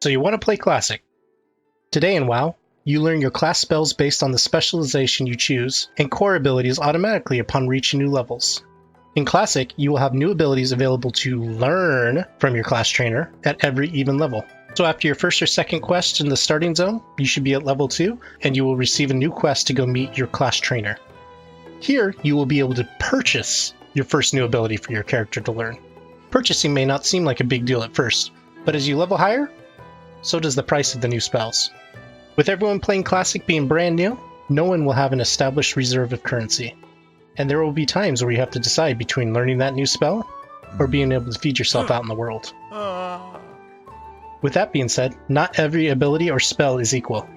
So you want to play Classic. Today in WoW, you learn your class spells based on the specialization you choose, and core abilities automatically upon reaching new levels. In Classic, you will have new abilities available to learn from your class trainer at every even level. So after your first or second quest in the starting zone, you should be at level 2, and you will receive a new quest to go meet your class trainer. Here, you will be able to purchase your first new ability for your character to learn. Purchasing may not seem like a big deal at first, but as you level higher, so does the price of the new spells. With everyone playing Classic being brand new, no one will have an established reserve of currency. And there will be times where you have to decide between learning that new spell or being able to feed yourself out in the world. With that being said, not every ability or spell is equal.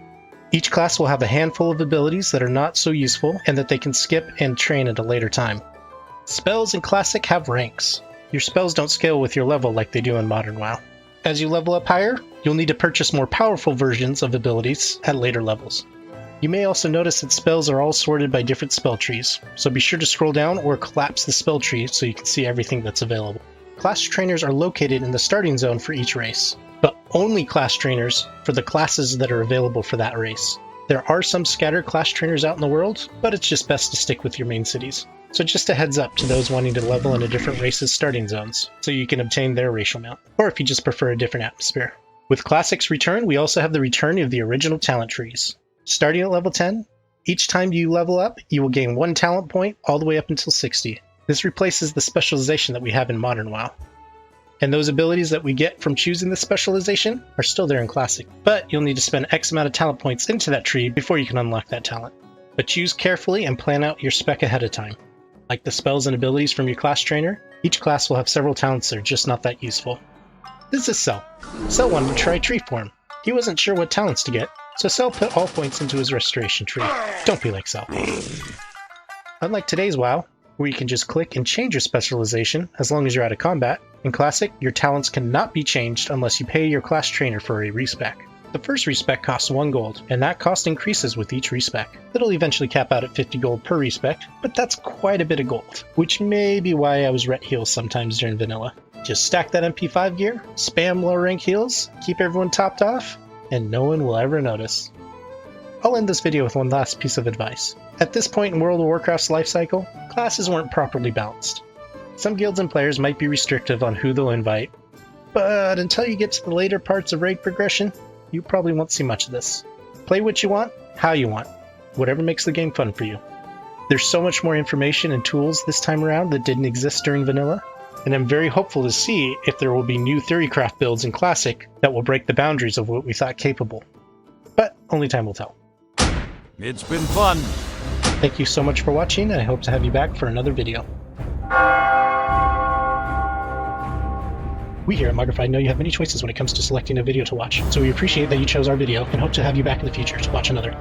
Each class will have a handful of abilities that are not so useful and that they can skip and train at a later time. Spells in Classic have ranks. Your spells don't scale with your level like they do in Modern WoW. As you level up higher, you'll need to purchase more powerful versions of abilities at later levels. You may also notice that spells are all sorted by different spell trees, so be sure to scroll down or collapse the spell tree so you can see everything that's available. Class trainers are located in the starting zone for each race, but only class trainers for the classes that are available for that race. There are some scattered class trainers out in the world, but it's just best to stick with your main cities. So just a heads up to those wanting to level in a different race's starting zones, so you can obtain their racial mount, or if you just prefer a different atmosphere. With Classic's return, we also have the return of the original talent trees. Starting at level 10, each time you level up, you will gain 1 talent point all the way up until 60. This replaces the specialization that we have in Modern WoW. And those abilities that we get from choosing the specialization are still there in Classic, but you'll need to spend X amount of talent points into that tree before you can unlock that talent. But choose carefully and plan out your spec ahead of time. Like the spells and abilities from your class trainer, each class will have several talents that are just not that useful. This is Cell. Cell wanted to try tree form. He wasn't sure what talents to get, so Cell put all points into his restoration tree. Don't be like Cell. Unlike today's WoW, where you can just click and change your specialization as long as you're out of combat, in Classic, your talents cannot be changed unless you pay your class trainer for a respec. The first respec costs 1 gold, and that cost increases with each respec. It'll eventually cap out at 50 gold per respec, but that's quite a bit of gold, which may be why I was ret heals sometimes during Vanilla. Just stack that MP5 gear, spam low rank heals, keep everyone topped off, and no one will ever notice. I'll end this video with one last piece of advice. At this point in World of Warcraft's life cycle, classes weren't properly balanced. Some guilds and players might be restrictive on who they'll invite, but until you get to the later parts of raid progression, you probably won't see much of this. Play what you want, how you want, whatever makes the game fun for you. There's so much more information and tools this time around that didn't exist during Vanilla, and I'm very hopeful to see if there will be new Theorycraft builds in Classic that will break the boundaries of what we thought capable. But only time will tell. It's been fun. Thank you so much for watching, and I hope to have you back for another video. We here at Mogrified know you have many choices when it comes to selecting a video to watch, so we appreciate that you chose our video and hope to have you back in the future to watch another.